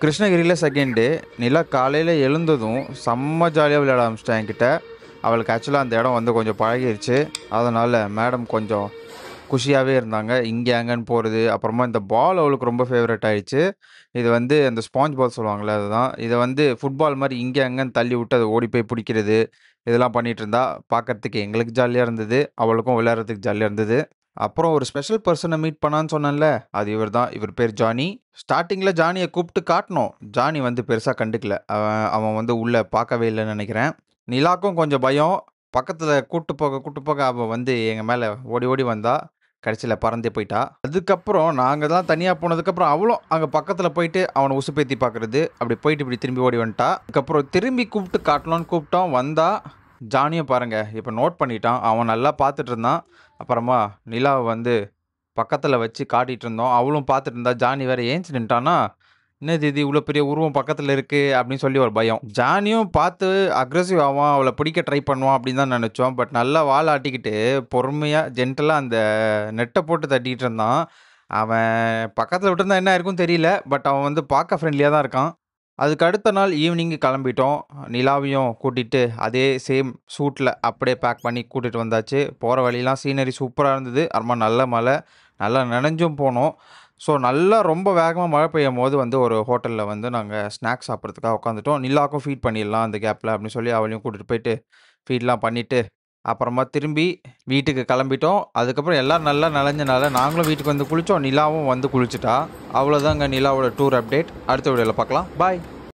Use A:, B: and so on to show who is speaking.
A: கிருஷ்ணகிரியில second day. நிலா காலையில எழுந்ததும் செம்ம ஜாலியா விளையாட ஆரம்பிச்சுட்டா என்கிட்ட. அவளுக்கு ஆக்சுவலா அந்த இடம் வந்து கொஞ்சம் பழகிருச்சு. அதனால மேடம் கொஞ்சம் குஷியாவே இருந்தாங்க. இங்க அங்கன்னு போறது. அப்புறமா இந்த பால் அவளுக்கு ரொம்ப ஃபேவரைட் ஆயிடுச்சு. இது வந்து அந்த ஸ்பாஞ்ச் பால் சொல்லுவாங்கல்ல அதுதான். இத வந்து ஃபுட்பால் மாரி இங்க அங்கன்னு தள்ளி விட்டு அத ஓடி போய் புடிக்கிறது. இதெல்லாம் பண்ணிட்டு இருந்தா. பார்க்கறதுக்கு எங்களுக்கு ஜாலியா இருந்தது. அவளுக்கும் விளையாடுறதுக்கு ஜாலியா இருந்தது. அப்புறம் ஒரு ஸ்பெஷல் பெர்சன மீட் பண்ணான்னு சொன்னேன்ல. அது இவர் தான். இவர் பேர் ஜானி. ஸ்டார்ட்டிங்ல ஜானிய கூப்ட்டு காட்னோம். ஜானி வந்து பெருசா கண்டுக்கல. அவன் அவன் வந்து உள்ள பார்க்கவே இல்லன்னு நெனைக்கிறேன். நிலாக்கும் கொஞ்சம் பயம். பக்கத்துல கூட்டு போக அவ வந்து எங்க மேல ஓடி ஓடி வந்தா. கடைசில பறந்தே போயிட்டா. அதுக்கப்புறம் நாங்க தான் தனியா போனதுக்கப்புறம் அவளும் அங்க பக்கத்துல போயிட்டு அவன உசுப்பேத்தி பார்க்கறது. அப்படி போயிட்டு இப்படி திரும்பி ஓடி வந்துட்டா. அதுக்கப்புறம் திரும்பி கூப்ட்டு காட்டலான்னு கூப்பிட்டோம். வந்தா. ஜானியும் பாருங்க. இப்ப நோட் பண்ணிட்டான். அவன் நல்லா பார்த்துட்டு இருந்தான். அப்புறமா நிலாவ வந்து பக்கத்துல வச்சு காட்டிட்டு இருந்தோம். அவளும் பார்த்துட்டு இருந்தா. ஜானி வேற ஏந்திச்சு நின்ட்டானா, "என்னது இது இவ்ளோ பெரிய உருவம் பக்கத்துல இருக்கு" அப்படின்னு சொல்லி ஒரு பயம். ஜானியும் பார்த்து அக்ரெசிவ் ஆவான். அவள பிடிக்க ட்ரை பண்ணுவான் அப்படின்னு தான் நெனச்சோம். பட் நல்லா வால் ஆட்டிக்கிட்டு பொறுமையா ஜென்டிலா அந்த நெட்ட போட்டு தட்டிட்டு இருந்தான். அவன் பக்கத்துல விட்டிருந்தா என்ன ஆயிருக்கும்னு தெரியல. பட் அவன் வந்து பார்க்க ஃப்ரெண்ட்லியா தான் இருக்கான். அதுக்கு அடுத்த நாள் ஈவினிங் கிளம்பிட்டோம். நிலாவையும் கூட்டிட்டு அதே சேம் சூட்ல அப்படியே பேக் பண்ணி கூட்டிட்டு வந்தாச்சு. போற வழிலாம் சீனரி சூப்பரா இருந்தது. அப்புறமா நல்ல மழை. நல்லா நனைஞ்சும் போனோம். ஸோ நல்லா ரொம்ப வேகமா மழை பெய்யும்போது வந்து ஒரு ஹோட்டல்ல வந்து நாங்க ஸ்நாக்ஸ் சாப்பிடுறதுக்காக உட்காந்துட்டோம். நிலாவுக்கும் ஃபீட் பண்ணிடலாம் அந்த கேப்ல அப்படின்னு சொல்லி அவளையும் கூட்டிட்டு போயிட்டு ஃபீட்லாம் பண்ணிட்டு, அப்புறமா திரும்பி வீட்டுக்கு கிளம்பிட்டோம். அதுக்கப்புறம் எல்லாரும் நல்லா நனைஞ்சனால நாங்களும் வீட்டுக்கு வந்து குளிச்சோம். நிலாவும் வந்து குளிச்சுட்டா. அவ்வளோதாங்க நிலாவோட டூர் அப்டேட். அடுத்த வீடியோல பார்க்கலாம். பாய்.